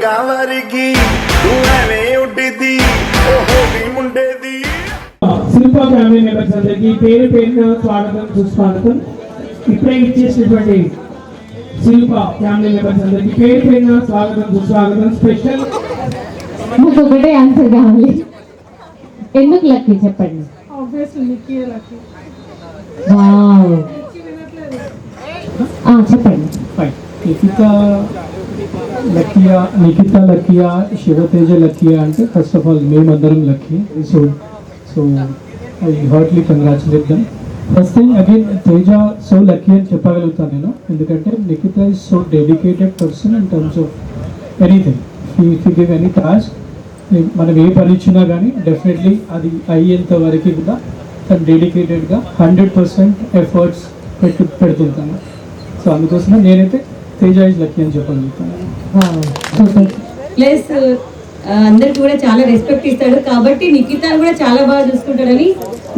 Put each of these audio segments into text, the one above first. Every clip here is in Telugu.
వారికి నువ్వనే ఉండేది ఓహో ఉండేది. శిల్ప ఫ్యామిలీ మెంబర్స్ అందరికీ పేరు పేరున స్వాగతం సుస్వాగతం. ఇప్పుడే ఇచ్చేసినటువంటి శిల్ప ఫ్యామిలీ మెంబర్స్ అందరికీ పేరు పేరున స్వాగతం సుస్వాగతం. స్పెషల్ నాకు ఒకటే ఆన్సర్ కావాలి. ఎందుకు లక్కీ చెప్పండి. చెప్పండి. నిఖిత లక్కీయా శివతేజ లక్కీయా అంటే ఫస్ట్ ఆఫ్ ఆల్ మేమందరం lucky. So I heartly congratulate them. First thing again Teja so lucky అని చెప్పగలుగుతాను నేను, ఎందుకంటే Nikhita is so dedicated person in terms of anything. If you give any task, మనం ఏ పని ఇచ్చినా కానీ డెఫినెట్లీ అది అయ్యేంత వరకు కూడా తను డెడికేటెడ్గా 100% ఎఫర్ట్స్ పెడుతుంటాను. సో అందుకోసమే నేనైతే తేజ ఇస్ లక్కీ అని చెప్పగలుగుతాను. ప్లస్ అందరికి కూడా చాలా రెస్పెక్ట్ ఇస్తాడు కాబట్టి నిఖితాను కూడా చాలా బాగా చూసుకుంటాడని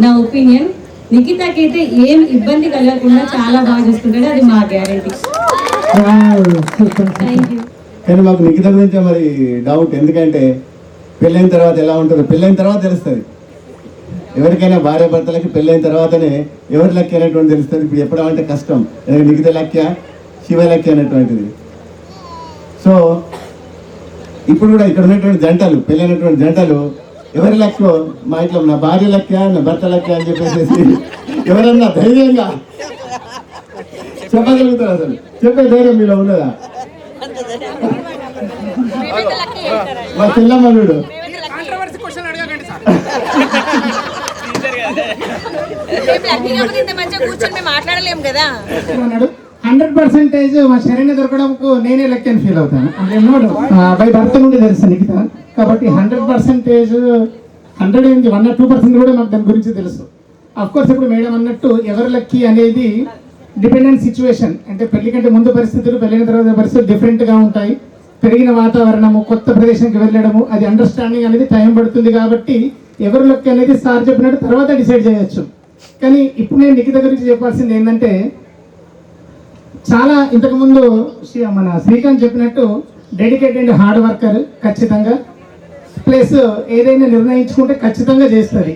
నా ఒపీనియన్. నిఖితాకైతే ఏం ఇబ్బంది కలగకుండా చాలా బాగా చూసుకుంటాడు, అది మా గ్యారంటీ. కానీ మాకు నిఖిత గురించి మరి డౌట్, ఎందుకంటే పెళ్ళైన తర్వాత ఎలా ఉంటుందో పెళ్ళైన తర్వాత తెలుస్తుంది. ఎవరికైనా భార్య భర్తలకి పెళ్ళైన తర్వాతనే ఎవరి లక్కి అనేటువంటి తెలుస్తుంది. ఇప్పుడు చెప్పడం అంటే కష్టం, నిఖిత లక్ష్య శివ లక్ష్య అనేటువంటిది. సో ఇప్పుడు కూడా ఇక్కడ ఉన్నటువంటి జంటలు, పెళ్ళైనటువంటి జంటలు ఎవరి లక్ష్యం, మా ఇంట్లో నా భార్య లక్ష్య నా భర్త లక్ష్య అని చెప్పేసి ఎవరన్నా ధైర్యంగా చెప్పగలుగుతారు? అసలు చెప్పే ధైర్యం మీలో ఉన్నదా? మా పిల్లమ్మనుడు 100% మా శరీరం దొరకడంకు నేనే లెక్క అని ఫీల్ అవుతాను. బై భర్త నుండి తెలుసు నిఖిత, కాబట్టి 100% 100 1 or 2% కూడా మాకు దాని గురించి తెలుసు. అఫ్ కోర్స్ ఇప్పుడు మేడం అన్నట్టు ఎవరి లక్కీ అనేది డిపెండెంట్ సిచ్యువేషన్, అంటే పెళ్లి కంటే ముందు పరిస్థితులు పెళ్ళిన తర్వాత పరిస్థితులు డిఫరెంట్గా ఉంటాయి. పెరిగిన వాతావరణము, కొత్త ప్రదేశానికి వెళ్ళడము, అది అండర్స్టాండింగ్ అనేది టైం పడుతుంది. కాబట్టి ఎవరి లక్కీ అనేది సార్ చెప్పినట్టు తర్వాత డిసైడ్ చేయొచ్చు. కానీ ఇప్పుడు నేను నిఖిత గురించి చెప్పాల్సింది ఏంటంటే, చాలా ఇంతకుముందు మన శ్రీకాంత్ చెప్పినట్టు డెడికేటెడ్ హార్డ్ వర్కర్ ఖచ్చితంగా, ప్లస్ ఏదైనా నిర్ణయించుకుంటే ఖచ్చితంగా చేస్తుంది.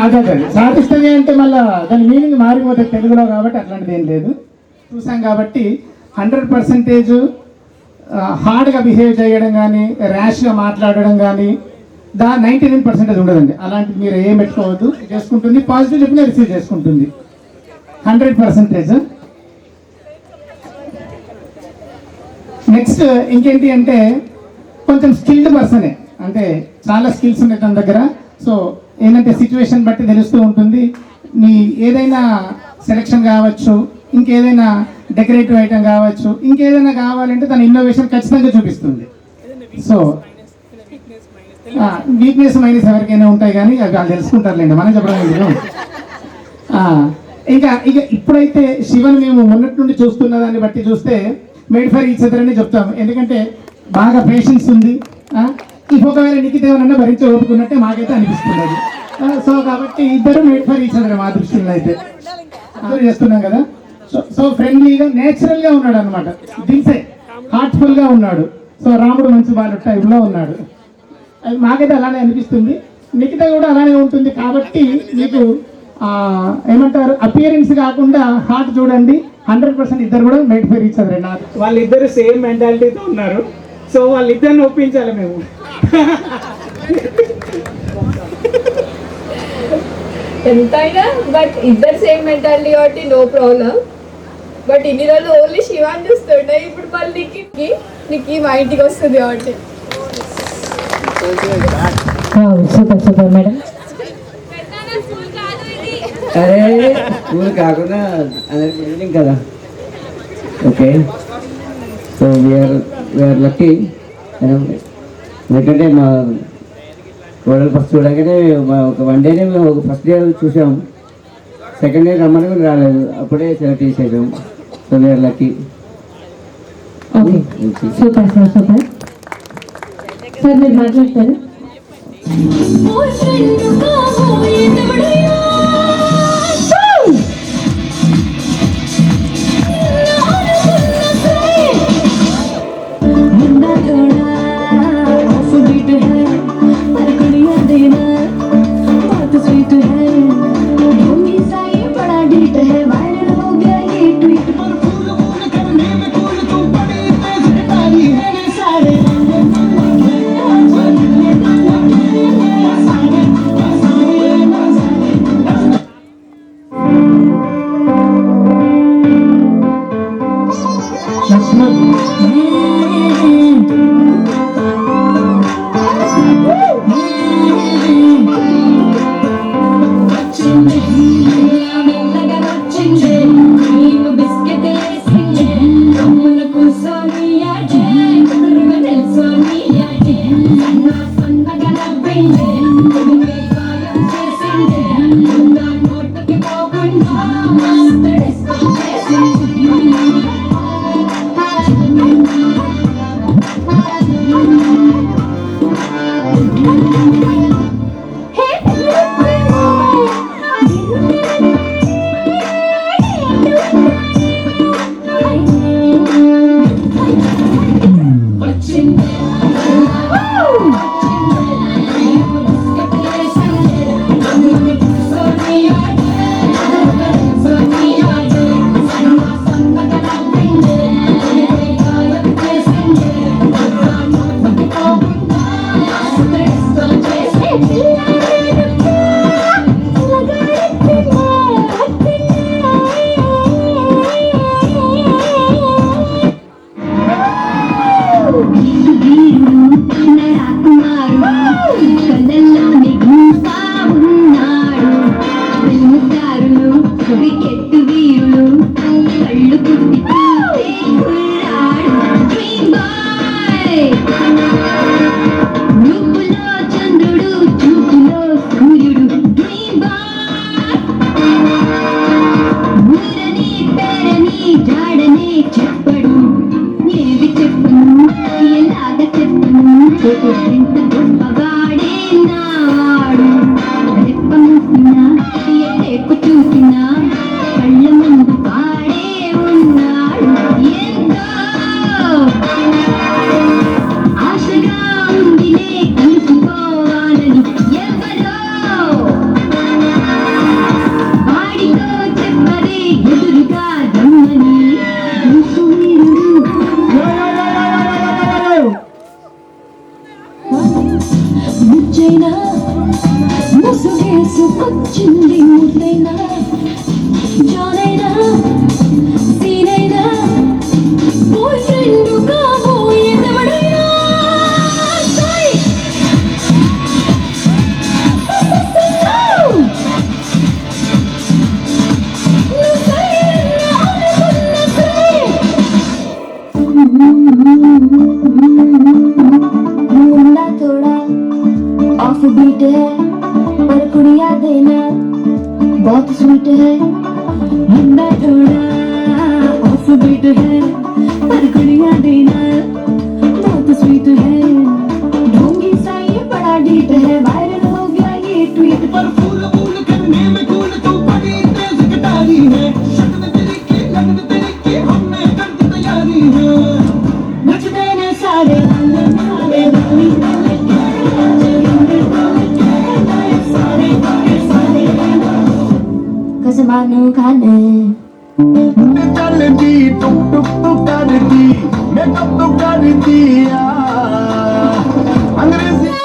అదే సాధిస్తుంది అంటే మళ్ళీ దాని మీనింగ్ మారిపోతుంది తెలుగులో, కాబట్టి అట్లాంటిది ఏం లేదు. చూసాం కాబట్టి 100% హార్డ్గా బిహేవ్ చేయడం కానీ, ర్యాష్గా మాట్లాడడం కానీ 99% ఉండదండి. అలాంటివి మీరు ఏం పెట్టుకోవద్దు, చేసుకుంటుంది. పాజిటివ్ చెప్పినా రిసీవ్ చేసుకుంటుంది 100%. నెక్స్ట్ ఇంకేంటి అంటే కొంచెం స్కిల్డ్ పర్సనే, అంటే చాలా స్కిల్స్ ఉన్నాయి తన దగ్గర. సో ఏంటంటే సిచ్యువేషన్ బట్టి తెలుస్తూ ఉంటుంది. మీ ఏదైనా సెలెక్షన్ కావచ్చు, ఇంకేదైనా డెకరేటివ్ ఐటమ్ కావచ్చు, ఇంకేదైనా కావాలంటే తన ఇన్నోవేషన్ ఖచ్చితంగా చూపిస్తుంది. సో వీక్నెస్ మైనస్ ఎవరికైనా ఉంటాయి, కానీ అవి వాళ్ళు తెలుసుకుంటారులేండి, మనం చెప్పడం లేదు. ఇక ఇప్పుడైతే శివన్ మేము మొన్నటి నుండి చూస్తున్న దాన్ని బట్టి చూస్తే మేడ్ ఫర్ ఈచ్ అదర్ అని చెప్తాము. ఎందుకంటే బాగా పేషెన్స్ ఉంది. ఒకవేళ నిఖిత ఏమన్నా భరించే ఓపుకున్నట్టే మాకైతే అనిపిస్తున్నది. సో కాబట్టి ఇద్దరు మేడ్ ఫర్ ఈచ్ అదర్ మా దృష్టిలో అయితే చేస్తున్నాం కదా. సో ఫ్రెండ్లీగా నేచురల్గా ఉన్నాడు అనమాట, దిల్సే హార్ట్ఫుల్గా ఉన్నాడు. సో రాముడు మంచి బాలు టైంలో ఉన్నాడు, అది మాకైతే అలానే అనిపిస్తుంది. నిఖిత కూడా అలానే ఉంటుంది. కాబట్టి మీకు ఏమంటారు, అపియరెన్స్ కాకుండా హార్ట్ చూడండి. 100% ఇద్దరు కూడా మేడ్ ఫర్ ఈచ్ అదర్. వాళ్ళిద్దరు సేమ్ మెంటాలిటీతో ఉన్నారు. సో వాళ్ళిద్దరిని ఒప్పించాలి మేము. ఎంతైనా బట్ ఇద్దరు సేమ్ మెంటాలిటీ కాబట్టి నో ప్రాబ్లం. బట్ ఇన్ని రోజులు ఓన్లీ శివాన్ చూస్తుండే, ఇప్పుడు మళ్ళీ నీకు మా ఇంటికి వస్తుంది కాబట్టి. Super super madam. అరే స్కూల్ కాకుండా అందరికి ఈవినింగ్ కదా. Okay, so we are lucky. ఎందుకంటే మా గోడలు ఫస్ట్ చూడగానే ఒక 1 డేనే మేము ఒక ఫస్ట్ డే చూసాము, సెకండ్ డే రమ్మని కూడా రాలేదు, అప్పుడే సెలెక్ట్ చేసేసాము. So we are lucky. Super sir, super sir. మీరు మాట్లాడతారు. ముసుగేసుకొచ్చింది ముద్దైనా జానైనా సీనైనా బాయ్ ఫ్రెండ్ కాబోయేదెవడైనా సై मुन्ना थोड़ा ऑफ बीट है पर कुड़िया देना बहुत स्वीट है मुन्ना थोड़ा ऑफ बीट है पर कुड़िया देना बहुत स्वीट है ढोंगी सा ये बड़ा डीट है वायरल हो गया ये ट्वीट पर फूल फूल करने में कूल तू बड़ी तेज कटारी है शक्ल तेरी की लगन तेरी की हमने कर दी तैयारी है नच देने सारे कसमानू खाने चलती टुक टुक तो करती मेकअप तो करती अंग्रेजी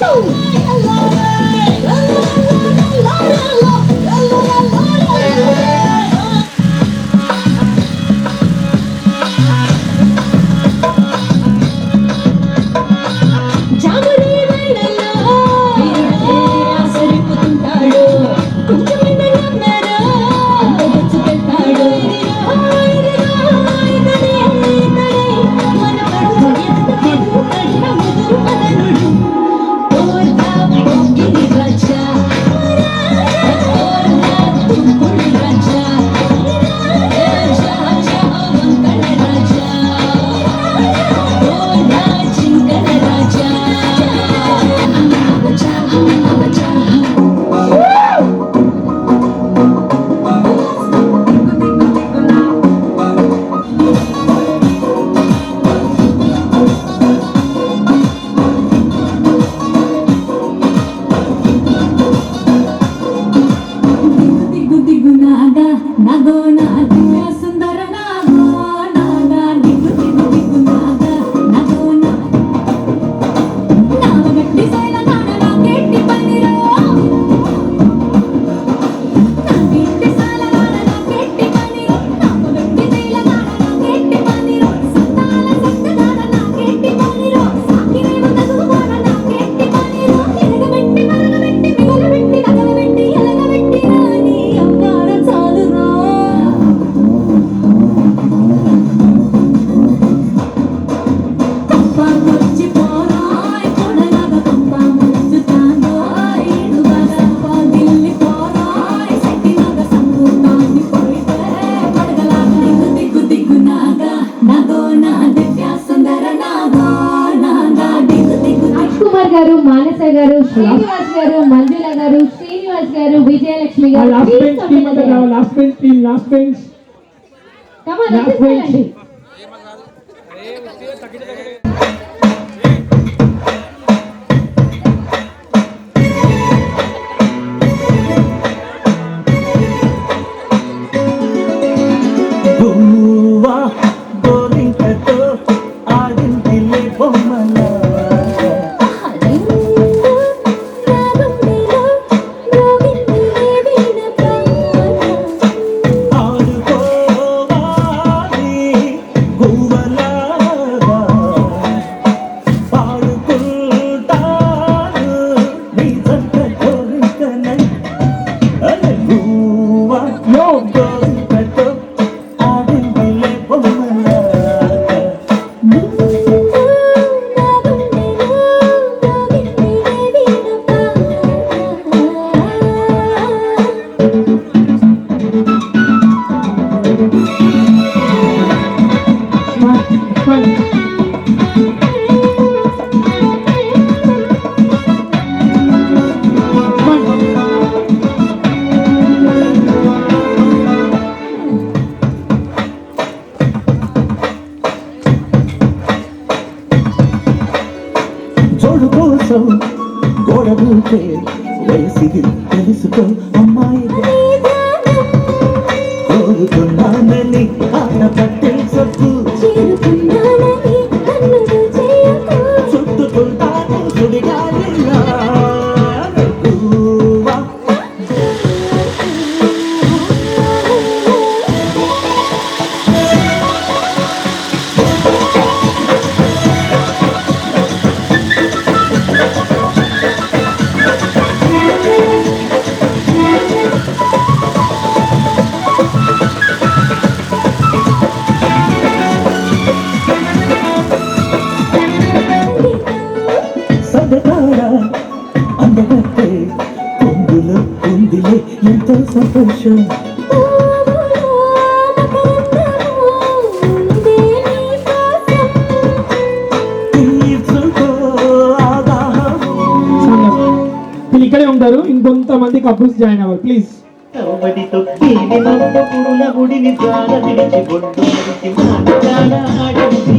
so కుమార్ గారు, మానస గారు, శ్రీనివాస్ గారు, మంజుల గారు, శ్రీనివాస్ గారు, విజయలక్ష్మి గారు. లాస్ట్ బెంచ్ టీమ్ అంటారు, last bench team, last bench. జోడు కోసం గోడ దూకే వయసిది తెలుసుకో అమ్మాయి కోరుతున్నానని ఆట పట్టే సొత్తు చుట్టుకుంటాను సుడిగాలిలా అందగట్టే పొందులో పొందిలే ఎంతో సంతోషం వీళ్ళు ఇక్కడే ఉంటారు, ఇంకొంతమంది కపుల్స్ జాయిన్ అవ్వాలి ప్లీజ్. గుడిని చాలా విడిచి బొట్టు చాలా ఆడింది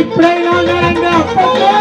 ఇప్పుడైనా ఉన్నారండి అప్పట్లో.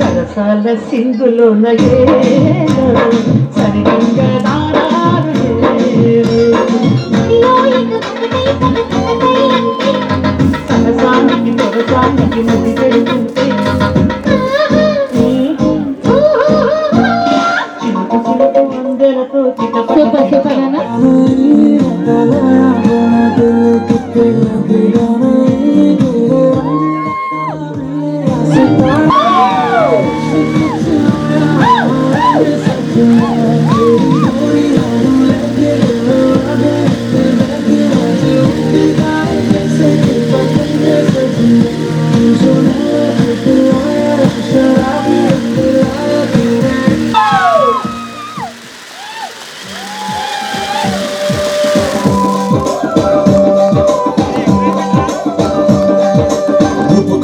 సరసాల సింధులో సరసానికి తొరసానికి ముడి పెడుతుంటే అందరితో సూపర్ సూపర్ అన్న.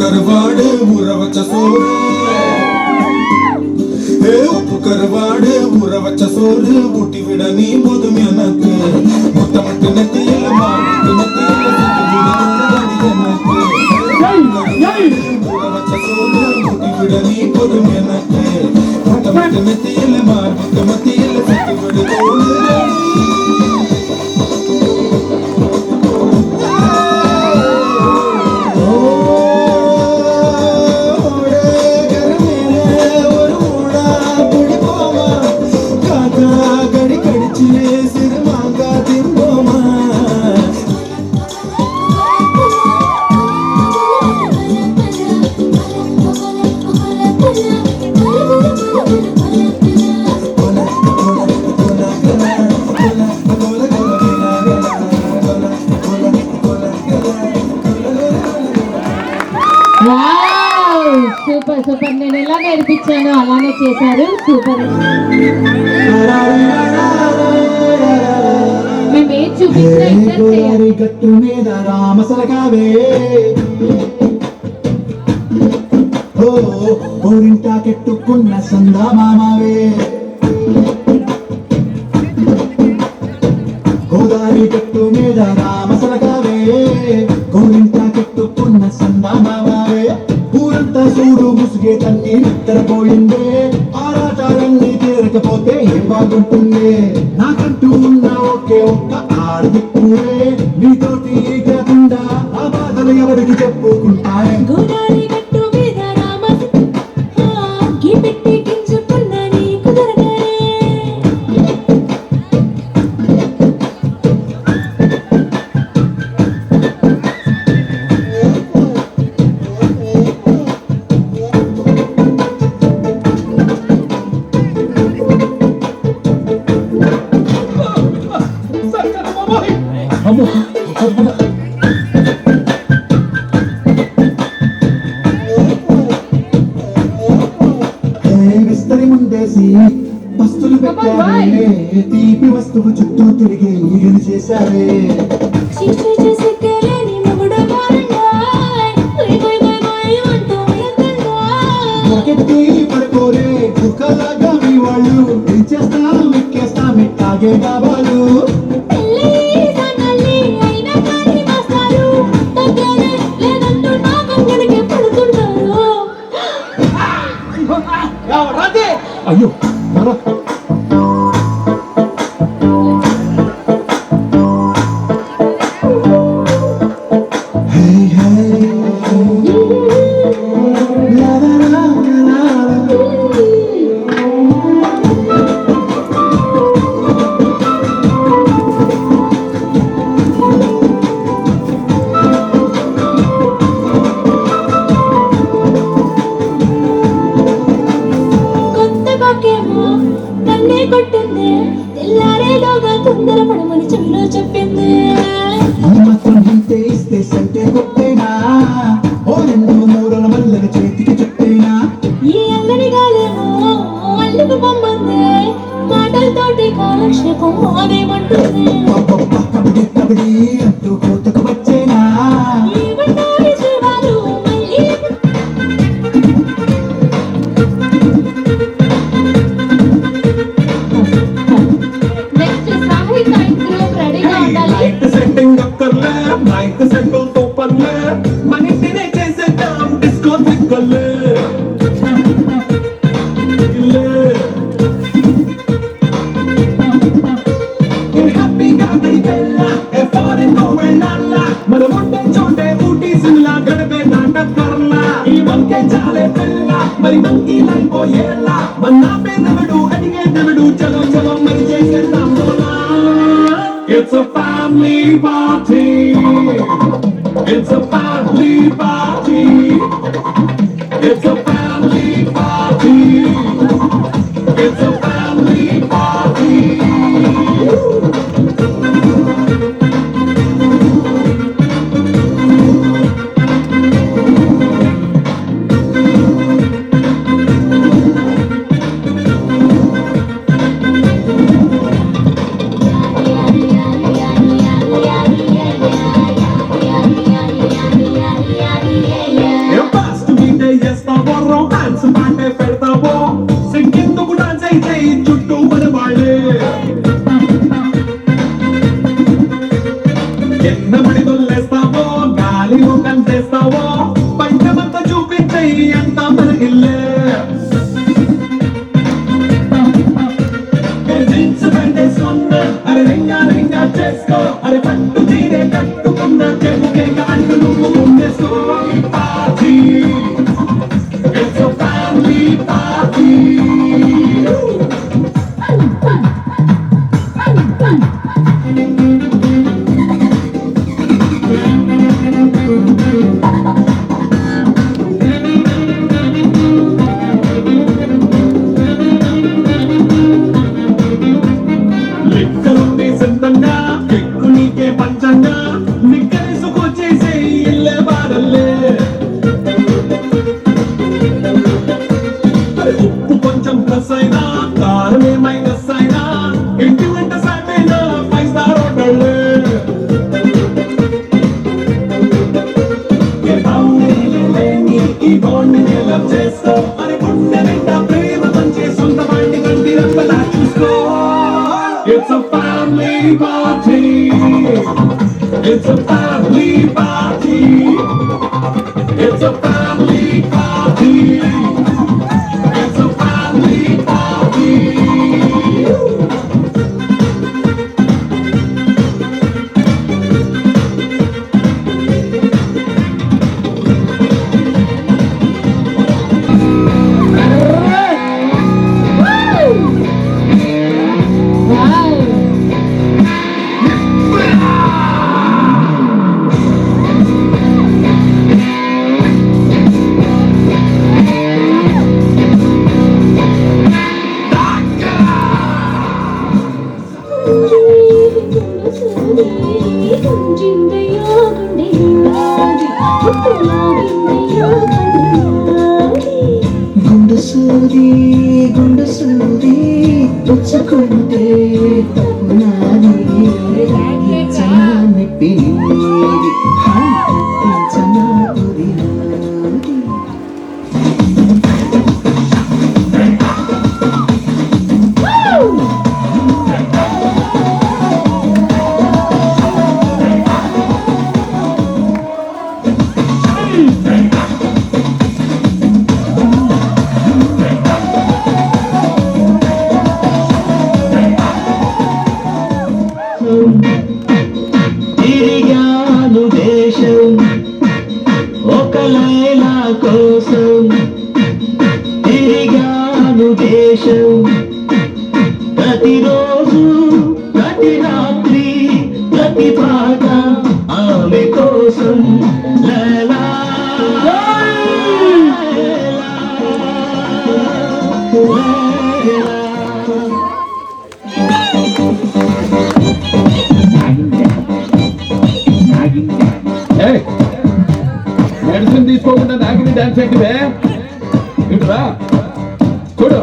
करवाड़े उरवच सोर हे उप करवाड़े उरवच सोर ऊटी विडनी मुद मेनक मुत्तमट नतियल माट नतियल सिद्धुड़ी जनक उरवच सोर ऊटी विडनी मुद मेनक मुत्तमट नतियल माट नतियल सिद्धुड़ी సూపర్ సూపర్. నేను ఎలా నేర్పించానో అలానే చేశారు. సూపర్. మేము ఏం చూపించాలి గట్టు మీద రామసలకావే ఓరింటా కెట్టుకున్న సందా మామావే గోదావరి గట్టు మీద రామసలకావే గోరింటా కెట్టుకున్న సందా మామావే ఊరంతా చూడు ముసుగే తన్ని నిద్రపోయిందే ఆరాటాలన్నీ తీరకపోతే ఏం బాగుంటుంది నాకంటూ ఉన్న ఒకే ఒక్క ఆడదిక్కువే నీతోటి కాకుండా ఆ బాధలు ఎవరికి చెప్పుకుంటాయి గోదావరి గట్టు మీద రామకి పెట్టి గింజుకున్న నీకు దొరకనే విస్తరి ముందేసి వస్తువులు పెట్టారే, తీపి వస్తువు చుట్టూ తిరిగి ఈగలు చేశారే. మొకెత్తి పడుకోరే కుక్కలాగా మీ వాళ్ళు, పెంచేస్తాం ఎక్కేస్తాం ఎట్టాగే కావాలి. అయ్యో సంటే కొట్టేనా, ఓ 2-3 మల్లెల చేతికి చుట్టేనా. ఈ అంగడి గాలేమో అల్లుకు పొమ్మంది, మాటలతోటి కాలక్షేపం అదేమంటుంది. కబడి కబడి అంటూ కోతకు వచ్చేనా. మరి మంకీ లైపోయేలా మన్నా పేదవడు అడిగేదవడు, చలో చలో మరి చేసేద్దాం. It's a family party. It's a family party. It's a family party. It's a family party. ఎన్నబడి దొల్లేస్తావో, గాలిలో కంటేస్తావో, పంచమంతా చూపించే అంత మనకిల్లే. అరే రింగా రింగా చేసుకో, అరే పట్టు తీరే కట్టుకున్న చెప్పుకే కాళ్ళు నువ్వు ముందేసుకో. Party It's a family party. లిక్కలుంది సొంతంగా, ఎక్కు నీకే పంచంగా, నిక్కరేసుకొచ్చేసే ఇల్లే బారల్లే. ఉప్పు కొంచెం ప్లస్ అయినా, కారం మైనస్ అయినా, ఇంటి వెంట సాటైనా 5 స్టార్ హోటళ్ళే. ఈ బాండ్ డెవలప్ చేసుకో, అని గుండె నిండా ప్రేమ పంచే సొంత బాండి కంటి రంపలా చూసుకో. It's a family party. It's a family party. It's a family party. It's a family party. గుంజిందయ్యా గుండె నాది ముక్కులాగిందయ్యా కన్నాది గుండె సూది పుచ్చుకుంటే నాది చనా నెప్పినది చనా పురినాది తిరిగాను దేశం ఒక లైలా కోసం తిరిగాను దేశం ప్రతిరోజు ప్రతి రాత్రి ప్రతి పాట ఆమె కోసం లైలా మెడిసిన్ తీసుకోకుండా నాకిని డాన్స్ ఏంటివే ఇటురా చూడు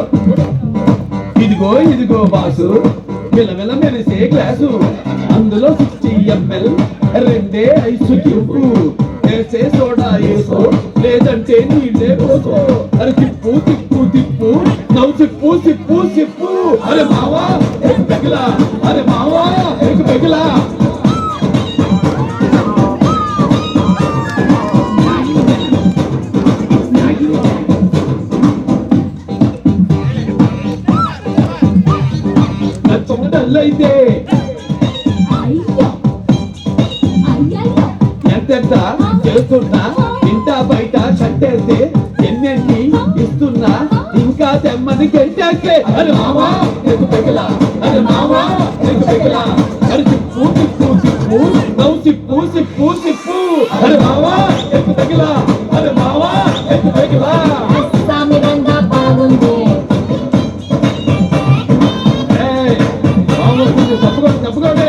ఇదిగో బాసు మిలమిల మెరిసే గ్లాసు అందులో 60 ml రెండే ఐసు క్యూబ్ వేసే సోడా వేసో లేదంటే నీళ్ళే పోసో అరే తిప్పు తిప్పు తిప్పు నవ్వు సిప్పు సిప్పు సిప్పు అరే మావా ఎక్ పెగిలా అరే మావా ఎక్ పెగిలా అయితే ఎంత చేస్తున్నా ఇంటా బయట కట్టేస్తే ఎన్నెన్ని ఇస్తున్నా ఇంకా తెమ్మని గెట్టాకే అరే మావా నీకు పెగలా అరే మావా నీకు పెగలా అరే తిప్పు తిప్పు తిప్పు నవ్వు తిప్పు సిప్పు సిప్పు అరే మావా నీకు పెగలా అరే మావా నీకు పెగలా తప్పుకోండి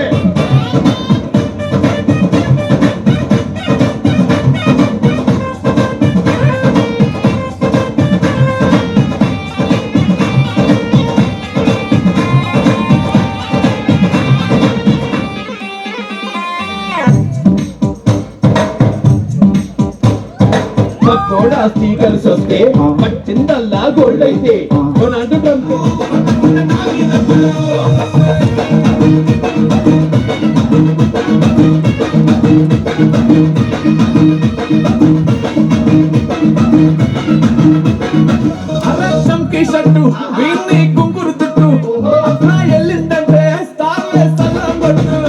కూడా స్పీకర్స్ వస్తే పట్టిందల్లా గోల్డ్ అయితే కొనంటు అరసంకి షట్టు వీణ్ణి కుంకురు తుట్టు అట్లా ఎల్లిందంటే స్టార్లే సల్లం కొట్టు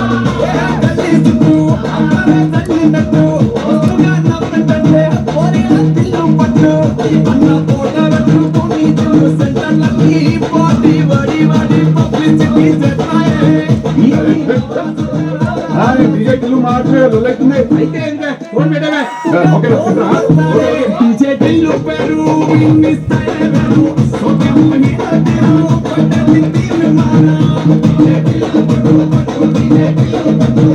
చుట్టూ అందరే తల్లినట్టు వస్తుగా నవ్వుంటే పోరీల తిల్లు పట్టు అన్న పోట పెట్టుకుని చూడు సెంటర్లకి పోటీ వడి వడి పబ్లిసిటీ చేస్తాయే డిజెక్టులు మాట్లాడారు లేకుంటే అయితే ఏంటే ఫోన్ పెట్టావే ఓకే డిజెక్టులు పేరు విన్నిస్తాయే వేరు ఓకే మని అదేరు పట్టది తీరు మారా డిజెక్టులు పట్టు పట్టు డిజెక్టులు పట్టు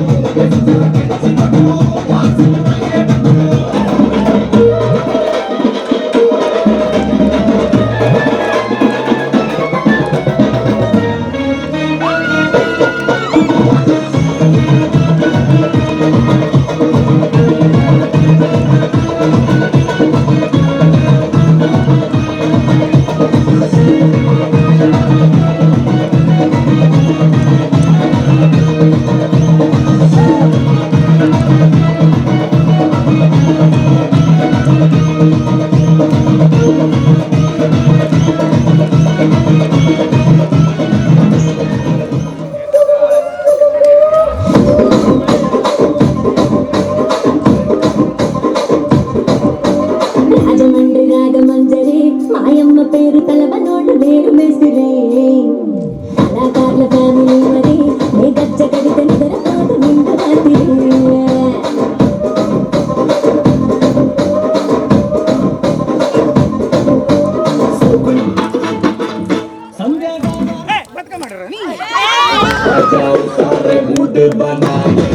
बचाओ सारे मूड बनाए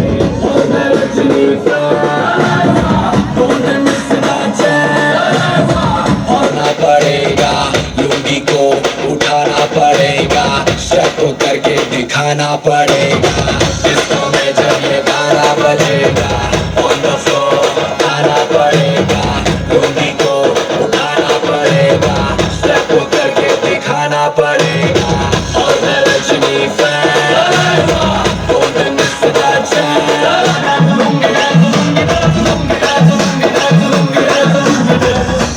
पड़ेगा डिस्को में जब ये गाना बजेगा ऑन द फ्लोर आना पड़ेगा लुंगी को उठाना पड़ेगा स्टेप करके दिखाना पड़ेगा और मैं Rajni fan don't miss that chance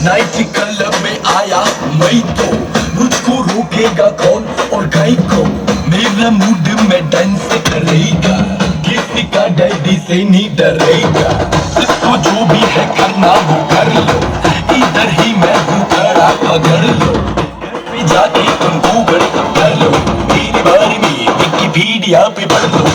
night club में आया मैं तो मुझको रोकेगा कौन और गाय को मेरा मूड में डांस करेगा किसी का डैडी से नहीं डरेगा इसको जो भी है करना वो कर लो इधर ही मैं हूँ खड़ा पकड़ लो घर पे जाके तुम गूगल कर लो मेरी बारी में विकिपीडिया पे पढ़ लो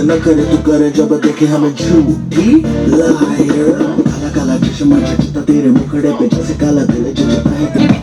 न करे तू करे जब देखे हमें झूठी लायर काला काला चश्मा जचता तेरे मुखड़े पे जैसे काला दिल जचता है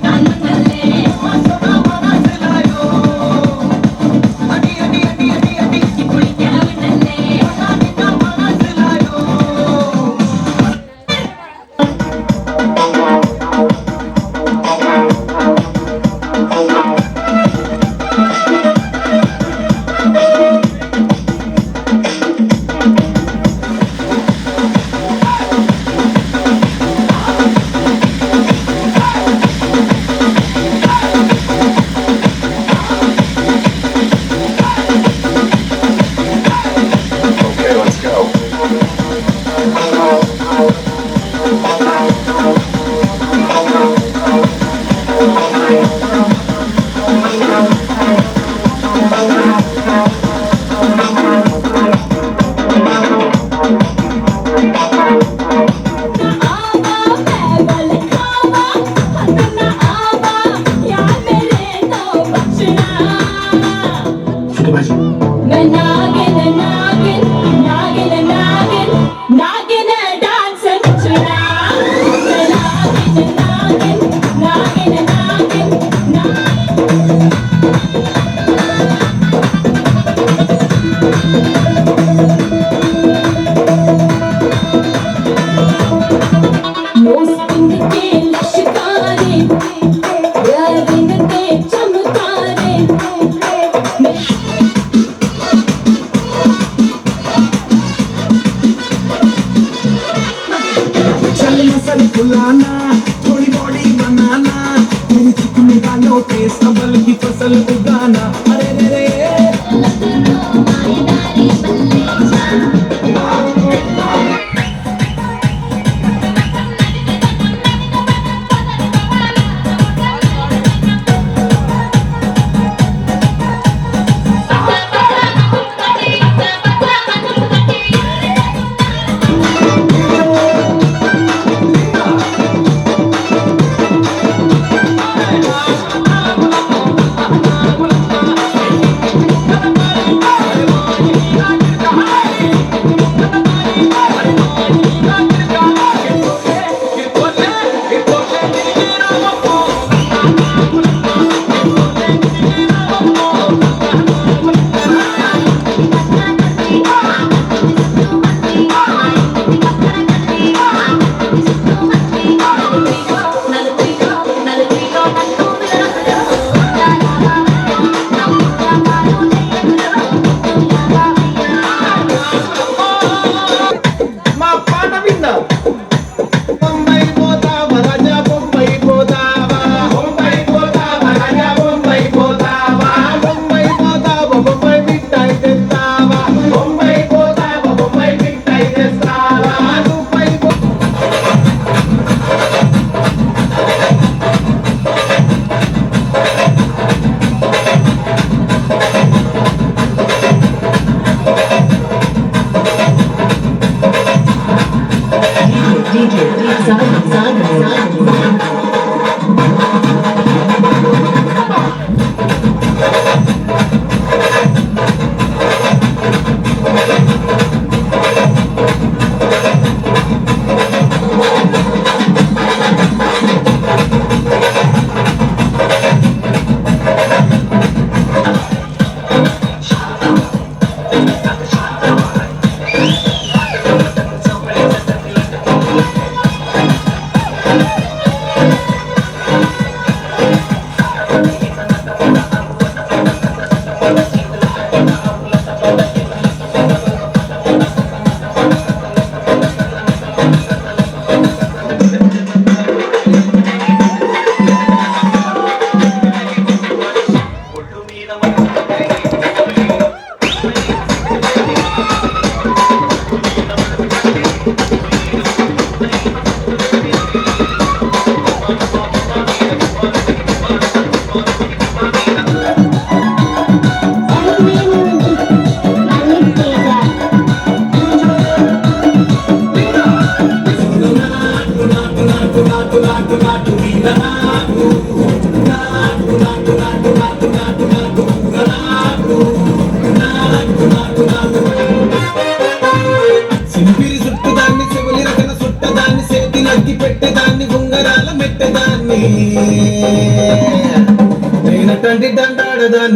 थोड़ी बॉडी बनाना मेरी चिकनी गालों पे सबल की फसल उगाना अरे रे रे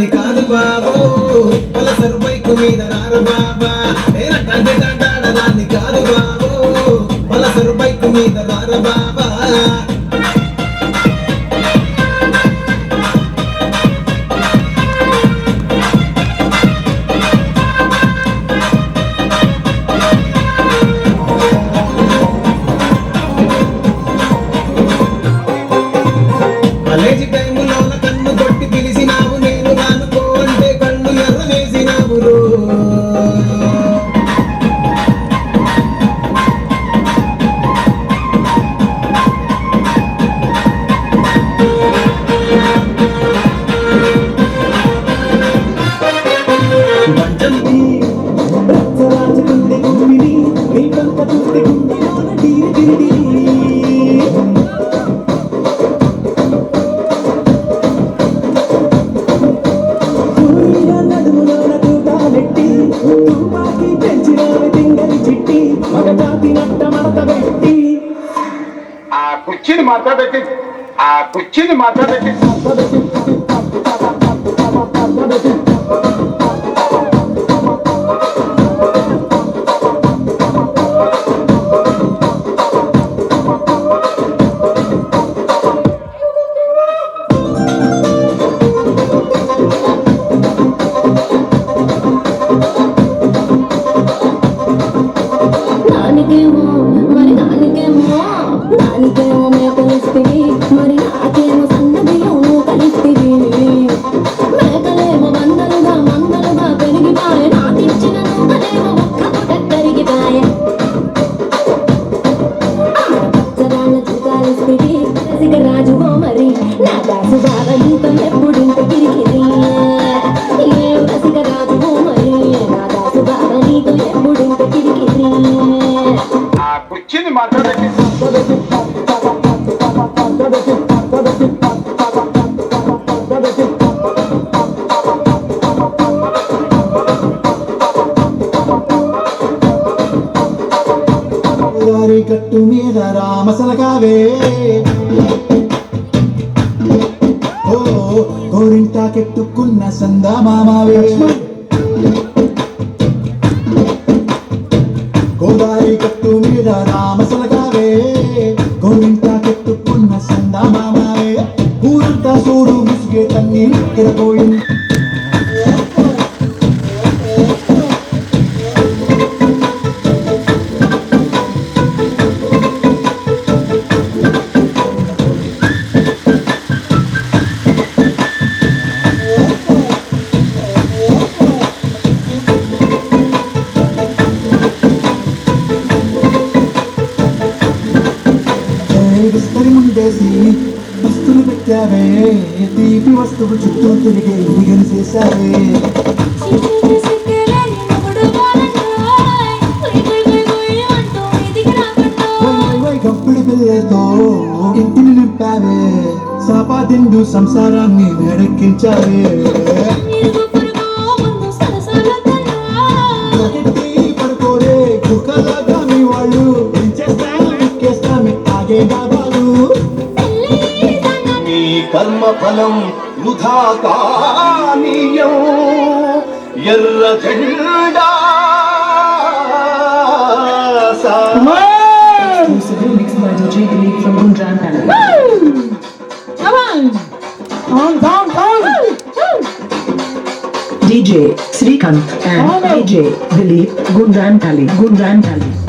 దాన్ని కాదు బాబు పలసరు బైక్ మీద రారు బాబా దాన్ని కాదు బాబు పలసరు బైక్ మీద రారు బాబా కాలేజీ టైములో కన్ను కొట్టి పిలిచినావు నేను రానుకో అంటే కళ్ళు ఎర్రవేసినావు కుర్చీని మాట్లాడేసి కుర్చీని మాట్లాడేసి గట్టు మీద రామసలకావే ఓ గోరింటాకెట్టుకున్న సందా మామావే గోదారి గట్టు మీద రామసలకావే గోరింటాకెట్టుకున్న సందా మామావే ఊరంతా చూడు ముసుగే తన్ని ఎరపోయింది విస్తరి ముందేసి వస్తువులు పెట్టావే తీపి వస్తువు చుట్టూ తిరిగి దిగని చేశావే గప్పుడు పిల్లతో ఇంటిని నింపావే సాపాదిండు సంసారాన్ని వేడెక్కించావే పడుకోరే కుక్కలాగా మీ వాళ్ళు ఆగే బాబాలు నీ కర్మ ఫలం వృధా కానీయం ఎర్ర జెండా mixed by DJ Dilip from Gundran Palace. DJ Srikanth and DJ Dilip Gundran Palace. Gundran Palace.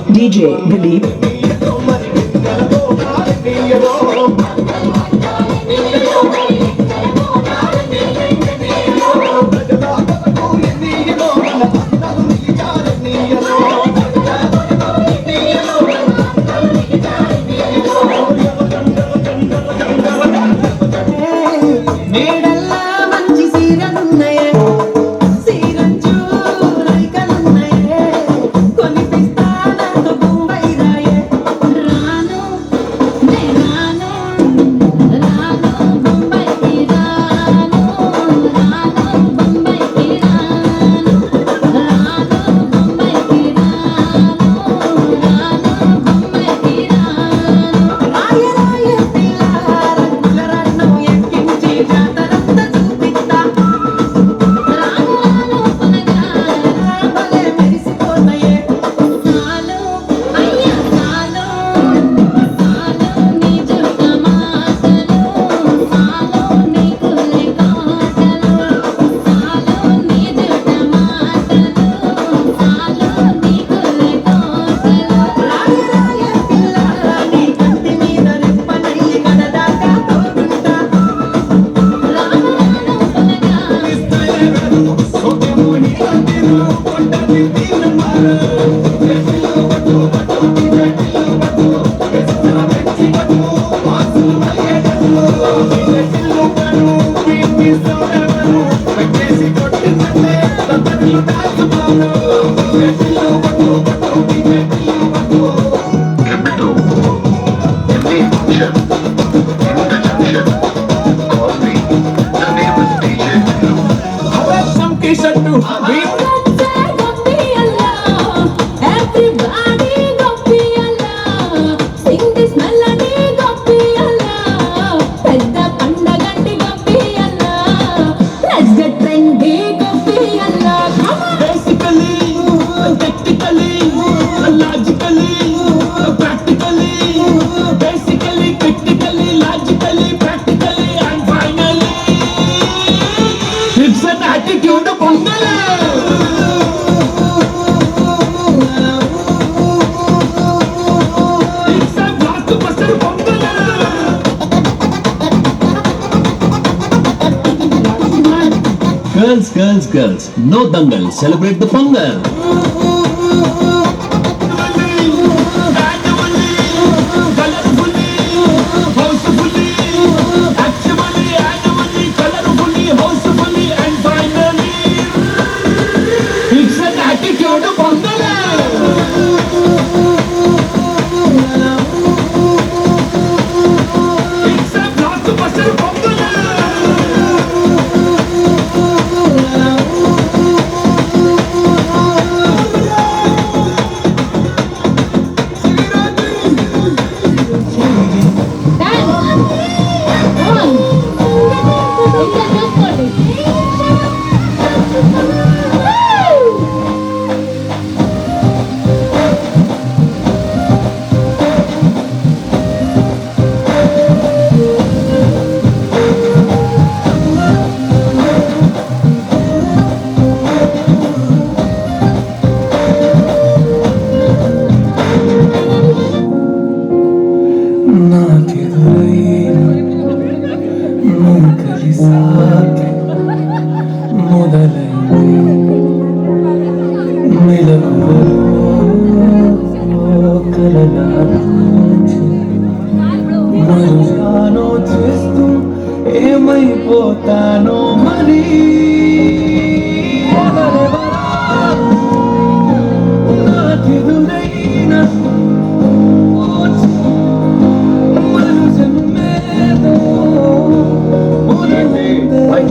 DJ Dilip Girls, girls, girls, no dangal, celebrate the Pongal. It's an attitude of Pongal. It's a blockbuster Pongal. ఏమైపోతానో మరి నాకెదురైన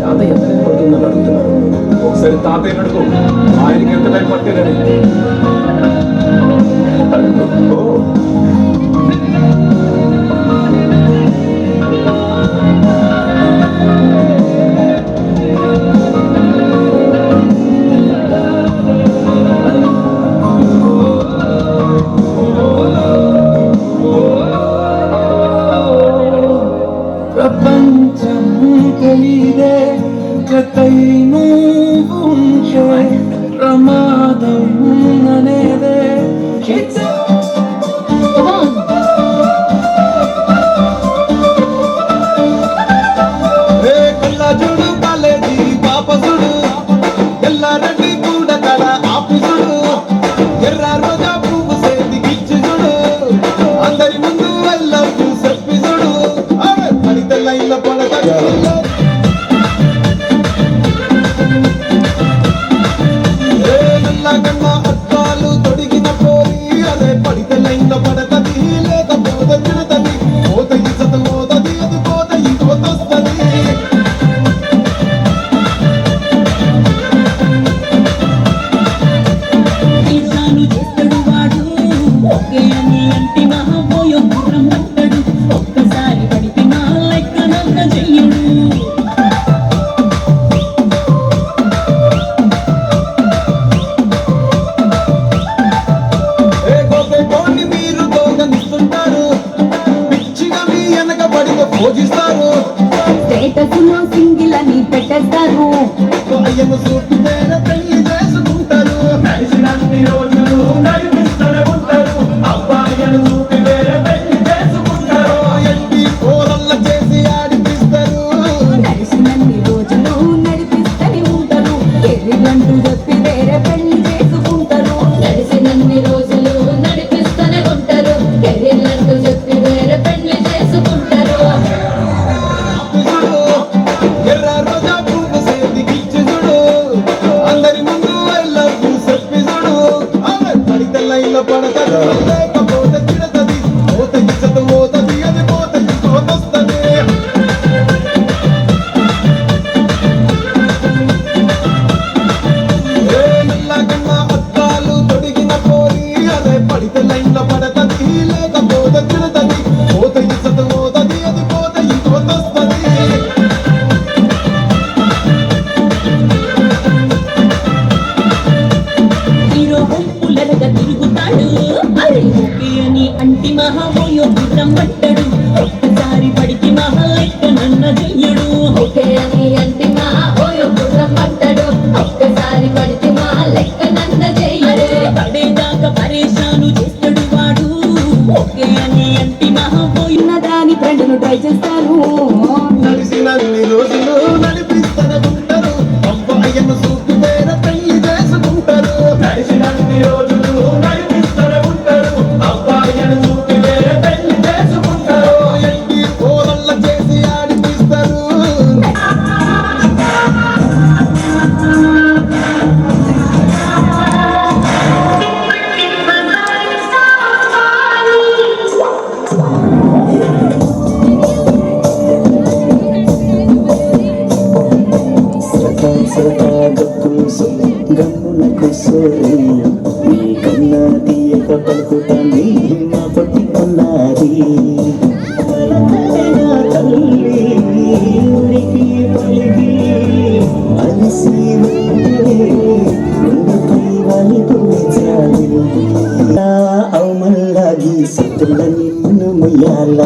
తాతయ్య ఎంత టైం పడుతుందని అడుగుతున్నారు. ఒకసారి తాతయ్య అడుగు, ఆయనకి ఎంత టైం పట్టేదని. ప్రపంచం తెలియదే కథై నువ్వు ఉంటే ప్రమాదం అనేదే కళ్ళజుడు కాలేజీ పాపసుడు ఎల్లారెడ్డి కూడా కళ ఆఫీసుడు ఎర్ర రోజా పువ్వు సేది గిచ్చుడు అందరి ముందు వెళ్ళవు సెప్పిసుడు పడిత లైన్ల పడక కన్నా అద్దాలు తొడిగిన పోయి అదే పడిత లైన్ల పడకది లేకపోతే తిడతది పోత ఇసత పోతది అది పోత ఈ పోతొస్తది ఒక్కసారి పడితే నా లెక్కనంత చెయ్యడు. మీరు దోగనిస్తుంటారు, పిచ్చిగా మీ వెనక పడితే పూజిస్తారు, స్టేటస్లో సింగిల్ అని పెట్టేస్తారు. అయ్యను సూటు వేరే పెళ్లి చేసుకుంటారు, నడిచినన్ని రోజులు నడిపిస్తూనే ఉంటారు, అబ్బాయిను సూటి వేరే పెళ్లి చేసుకుంటారు, ఎట్టి కూరల్ల చేసి ఆడిపిస్తారు, నడిచినన్ని రోజులు నడిపిస్తూనే ఉంటారు. కెరీర్ అంటూ చెప్పి వేరే లేకపోతే తిడతది పోత ఇచ్చత పోతది అది పోత ఇంకోతొస్తది మెల్లగన్నా అద్దాలు తొడిగిన పోరి అదే పడితే లైన్ల పడతది లేకపోతే తిడతది పోత ఇచ్చత పోతది అది పోత ఇంకోతొస్తది హీరో హొంపులనగా తిరుగుతాడు అరే ఓకే అని అంటి మహామోయో గుర్రం పట్టడు ఒక్కసారి పడికి మహా లెక్క నన్న చెయ్యడు ఓకే అని అంటి మా ఓయో గుర్రం పట్టడు ఒక్కసారి పడితే మా లెక్క నంద చెయ్యడు పడేదాకా పరేషాను చేస్తాడు వాడు ఓకే అని అంటి మహామోయో దాని ఫ్రెండ్ను ట్రై చేస్తాను నడిసినన్ని రోజులు నడిపిస్తానుకుంటారు అబ్బాయిను సూపు వేర పెళ్లి చేసుకుంటారు నడిసినన్ని రోజులు నడిపిస్తానుకుంటారు అబ్బాయిను సూపు వేర పెళ్లి చేసుకుంటారు ఎండి పోరల్ల చేసి ఆడిపిస్తారు గమ్మునకు సోరయ్య నీ కన్నా తీయక పలుకుతాంది మా పట్టుకున్నది తల్లి ఊరికి పలికి అలసి ఉండిపై వాళ్ళిపోచాలి అవమల్లాగి సత్తుల నిన్ను ముయ్యాల